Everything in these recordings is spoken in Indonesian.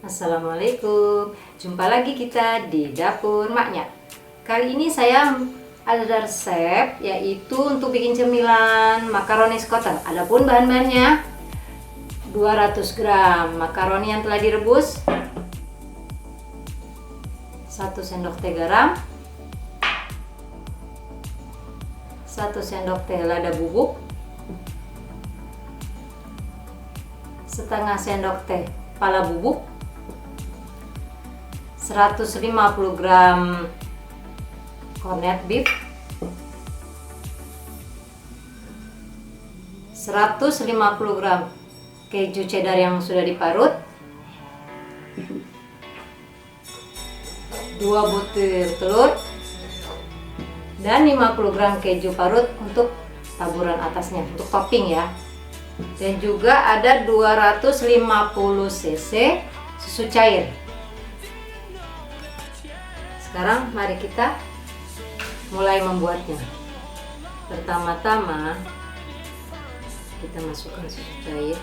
Assalamualaikum, jumpa lagi kita di dapur maknya. Kali ini saya ada resep yaitu untuk bikin cemilan makaroni skotel. Adapun bahan-bahannya 200 gram makaroni yang telah direbus, 1 sendok teh garam, 1 sendok teh lada bubuk, setengah sendok teh pala bubuk, 150 gram corned beef, 150 gram keju cheddar yang sudah diparut, 2 butir telur, dan 50 gram keju parut untuk taburan atasnya, untuk topping ya. Dan juga ada 250 cc susu cair. Sekarang mari kita mulai membuatnya. Pertama-tama kita masukkan susu cair.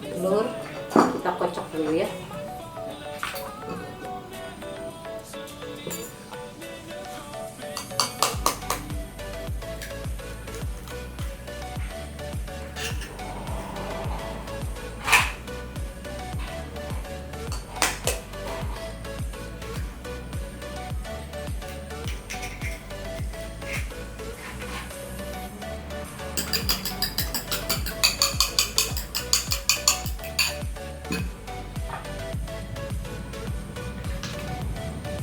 Telur kita kocok dulu ya.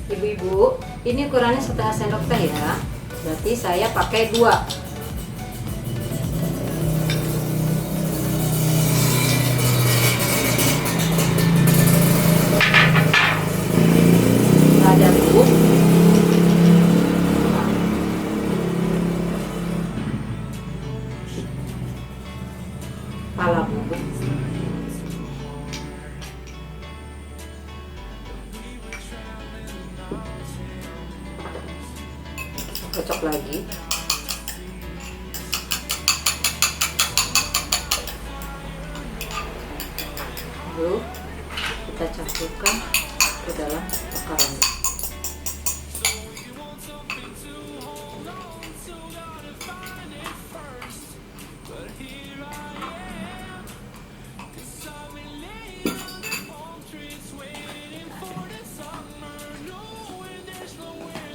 Ibu-ibu, ini ukurannya setengah sendok teh ya. Berarti saya pakai 2. Lada bubuk, pala bubuk, kocok lagi. Lalu kita campurkan ke dalam makaroni.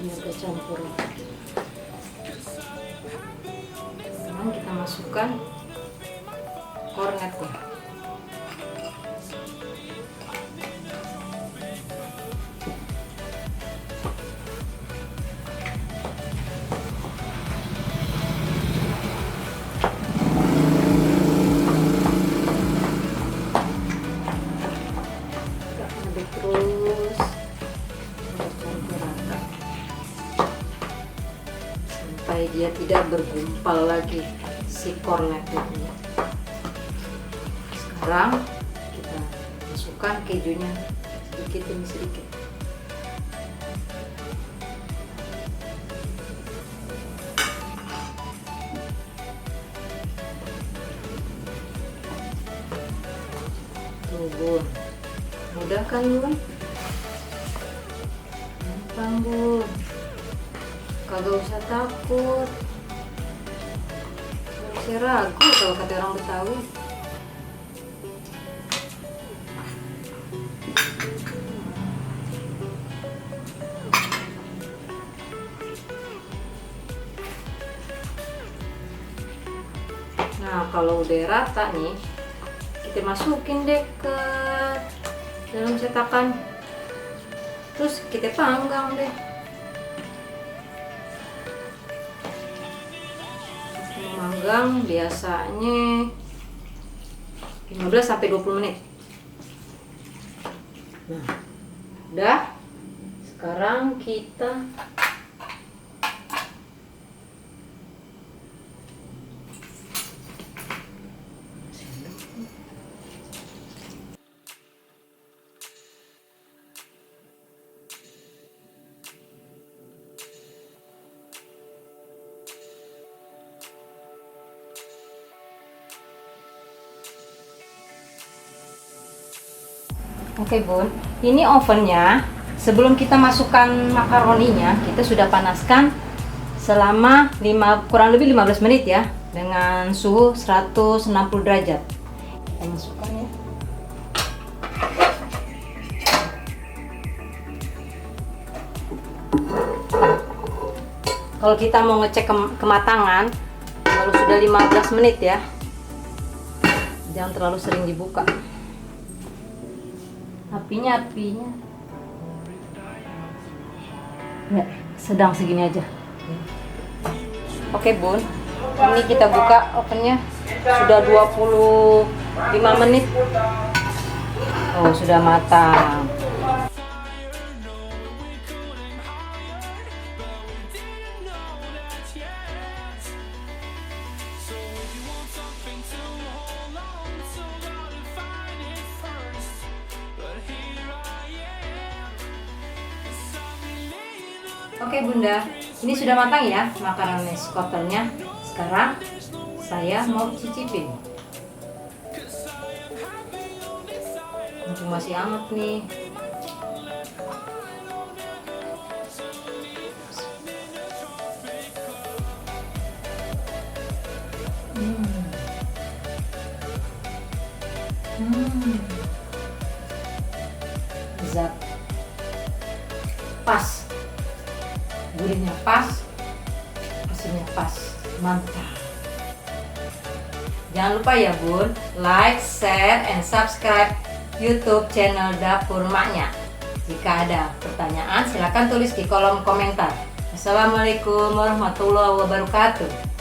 Ini udah campur. Sekarang kita masukkan kornetnya. Aduk terus campur rata sampai dia tidak bergumpal lagi si kornetnya. Sekarang kita masukkan kejunya sedikit demi sedikit. Tuh Bun, mudah kan Bun? Gampang Bun, kagak usah takut, gak usah ragu kalau kata orang Betawi. Nah, kalau udah rata nih, kita masukin deh ke dalam cetakan. Terus kita panggang deh. Manggang biasanya 15 sampai 20 menit. Nah, udah. Sekarang kita Oke Bun, ini ovennya sebelum kita masukkan makaroninya kita sudah panaskan selama kurang lebih 15 menit ya, dengan suhu 160 derajat. Kita masukkan ya. Kalau kita mau ngecek kematangan, kalau sudah 15 menit ya, jangan terlalu sering dibuka. Apinya ya, sedang segini aja. Oke Bun, ini kita buka ovennya, sudah 25 menit. Oh, sudah matang. Oke Bunda, ini sudah matang ya makaroni skottelnya. Sekarang saya mau cicipin. Mumpung masih hangat nih. Lezat, pas, gurihnya pas, asinnya pas, mantap. Jangan lupa ya Bun, like, share, and subscribe YouTube channel Dapur Maknya. Jika ada pertanyaan silahkan tulis di kolom komentar. Assalamualaikum warahmatullahi wabarakatuh.